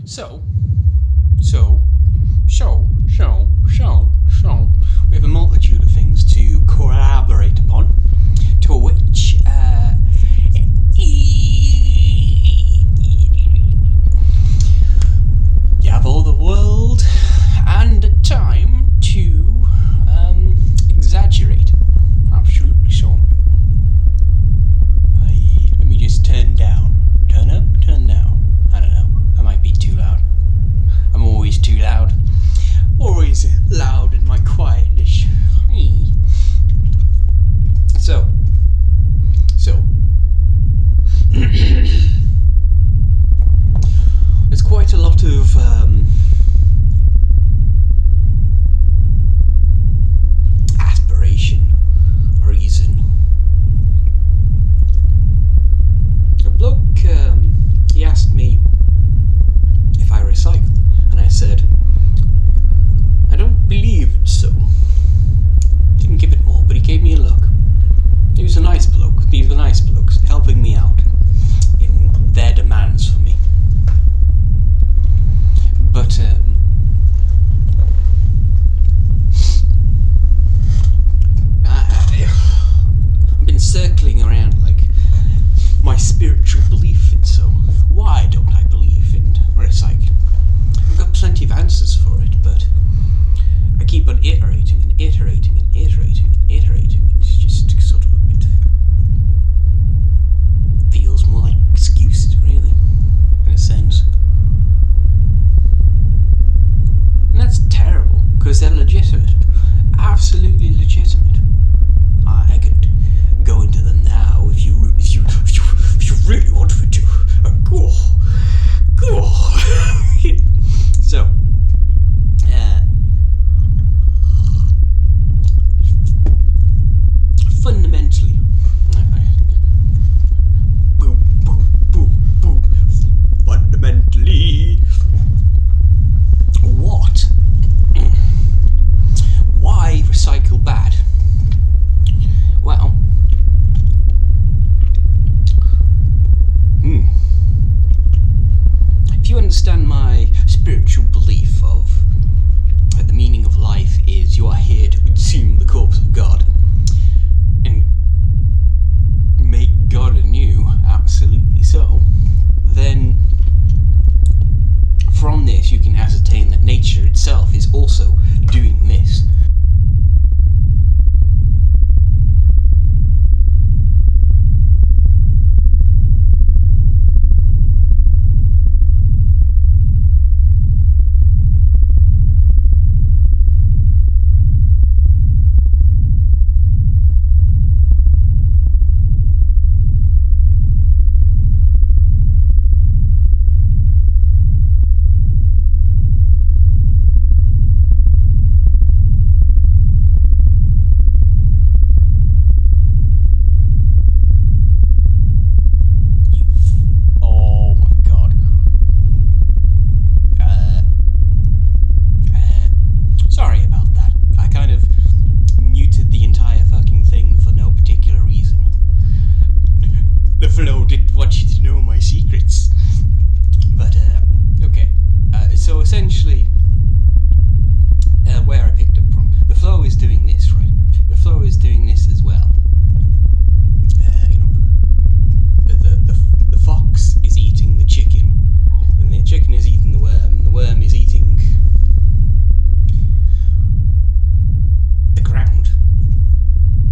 So, so, so, so, so, so, we have a multitude of things to collaborate upon, to which, you have all the world and time to, exaggerate. Absolutely so. Let me just turn down. Turn up, turn down. I don't know. I might be too loud. I'm always too loud. Always loud in my quietness. So. There's quite a lot of aspiration, reason. A bloke, he asked me if I recycle, and I said, I don't believe it so. Didn't give it more, but he gave me a look. He was a nice bloke. These were nice blokes, helping me out in their demands for me. But, I've been circling around, like, my spiritual belief in so. Why don't I believe in recycling? I've got plenty of answers for it, but I keep on iterating and iterating and iterating and iterating. It's just sort of a bit... feels more like excuses, really, in a sense. And that's terrible, because they're legitimate. Absolutely legitimate. I could go into them now if you really want me to. Go. So, fundamentally, fundamentally, what? Why recycle bad? Well, if you understand my spiritual belief of that the meaning of life is you are here to consume the corpse of God and make God anew, absolutely so, then from this you can ascertain that nature itself is also doing this. Flow didn't want you to know my secrets. But, okay. So essentially, where I picked up from, the flow is doing this, right? The flow is doing this as well. The fox is eating the chicken, and the chicken is eating the worm, and the worm is eating the ground,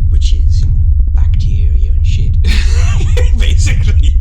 which is, bacteria and shit. Basically,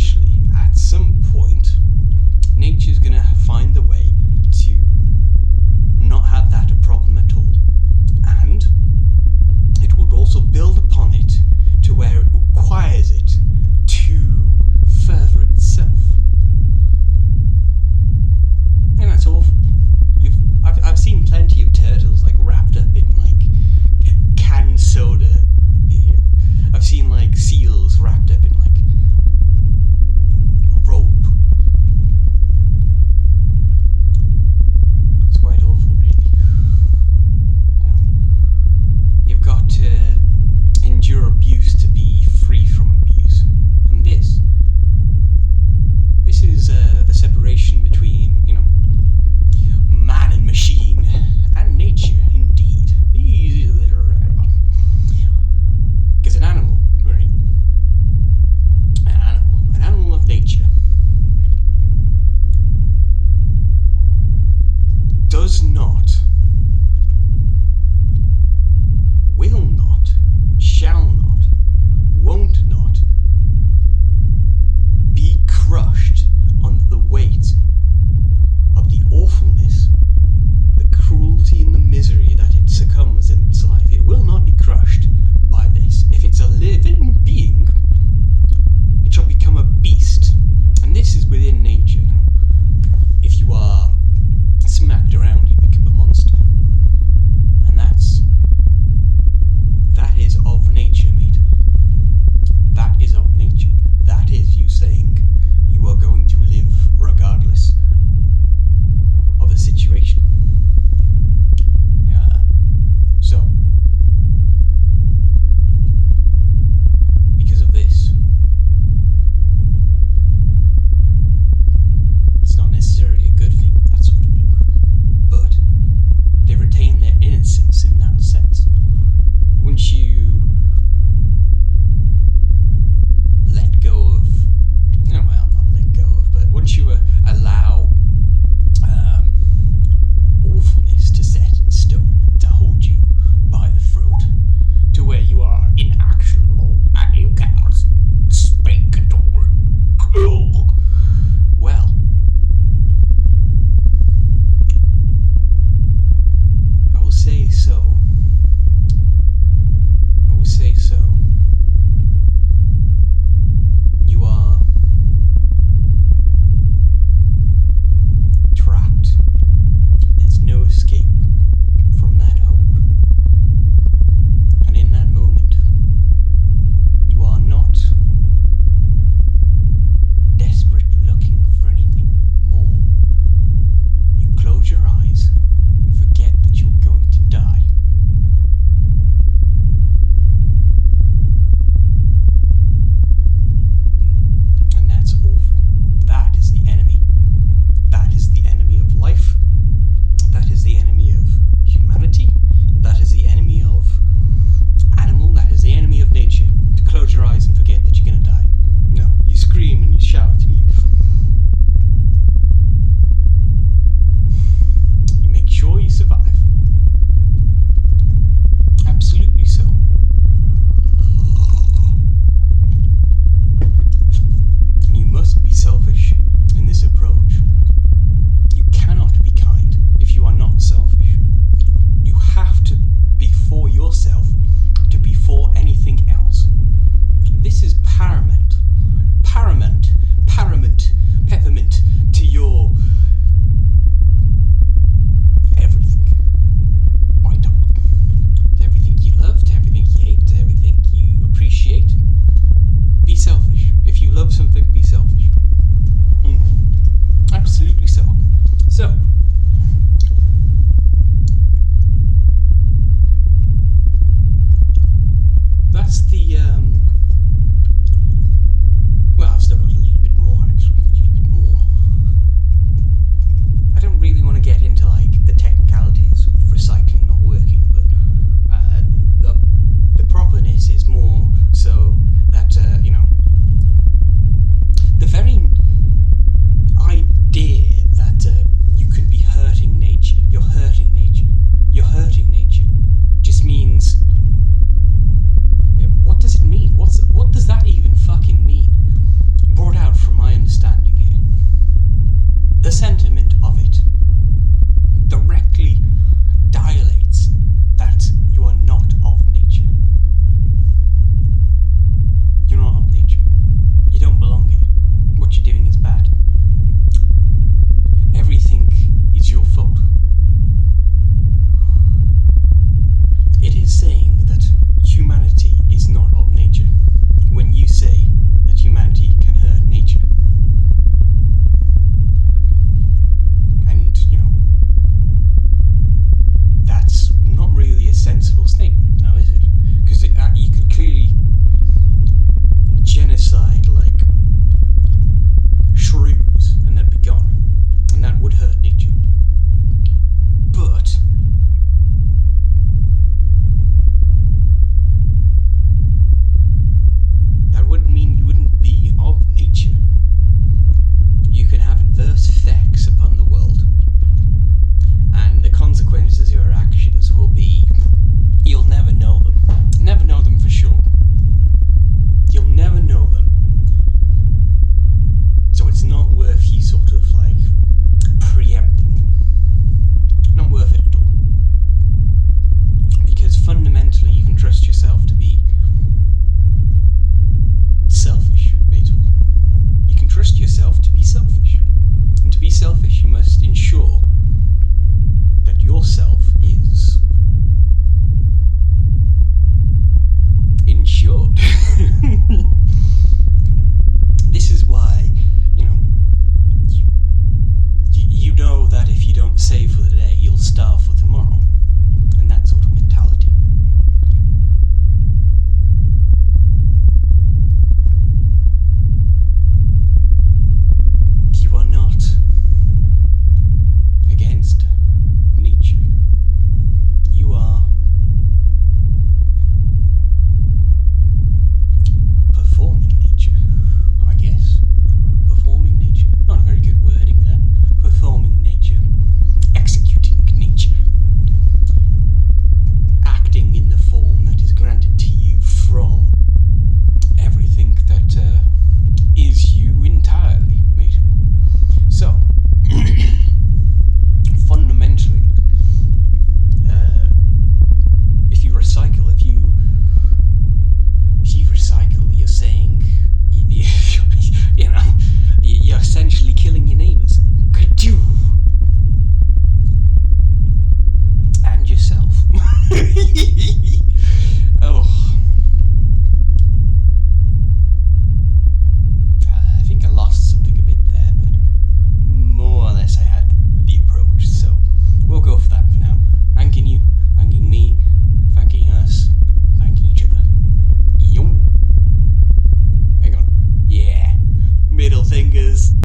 eventually, at some point, nature's gonna find the way to not have that a problem at all. And it would also build upon it to where it requires it to further itself. And that's awful. I've seen plenty of turtles like wrapped up in like canned soda. I've seen like seals wrapped up in like rope.